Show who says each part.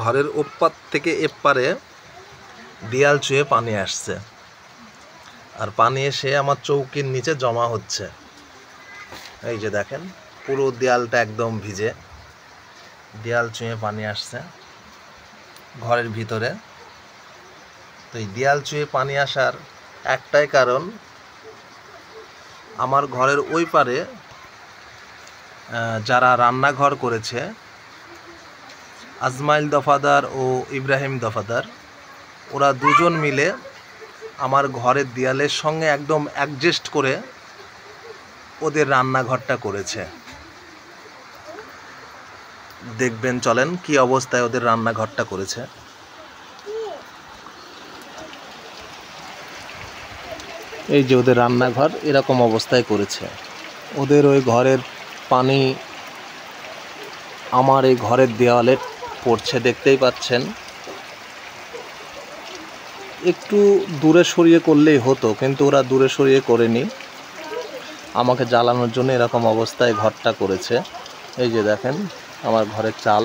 Speaker 1: ঘরের ওপার থেকে এপারে দেয়াল চুয়ে পানি আসছে, আর পানি এসে আমার চৌকির নিচে জমা হচ্ছে। এই যে দেখেন, পুরো দেয়ালটা একদম ভিজে, দেয়াল চুয়ে পানি আসছে ঘরের ভিতরে। তো এই দেয়াল চুয়ে পানি আসার একটাই কারণ, আমার ঘরের ওই পারে যারা রান্নাঘর করেছে, আজমাইল দফাদার ও ইব্রাহিম দফাদার, ওরা দুজন মিলে আমার ঘরের দেয়ালের সঙ্গে একদম অ্যাডজাস্ট করে ওদের রান্নাঘরটা করেছে। দেখবেন চলেন কি অবস্থায় ওদের রান্নাঘরটা করেছে। এই যে ওদের রান্নাঘর এরকম অবস্থায় করেছে। ওদের ওই ঘরের পানি আমার এই ঘরের দেওয়ালে পড়ছে, দেখতেই পাচ্ছেন। একটু দূরে সরিয়ে করলেই হতো, কিন্তু ওরা দূরে সরিয়ে করেনি, আমাকে জ্বালানোর জন্য এরকম অবস্থায় ঘরটা করেছে। এই যে দেখেন আমার ঘরের চাল।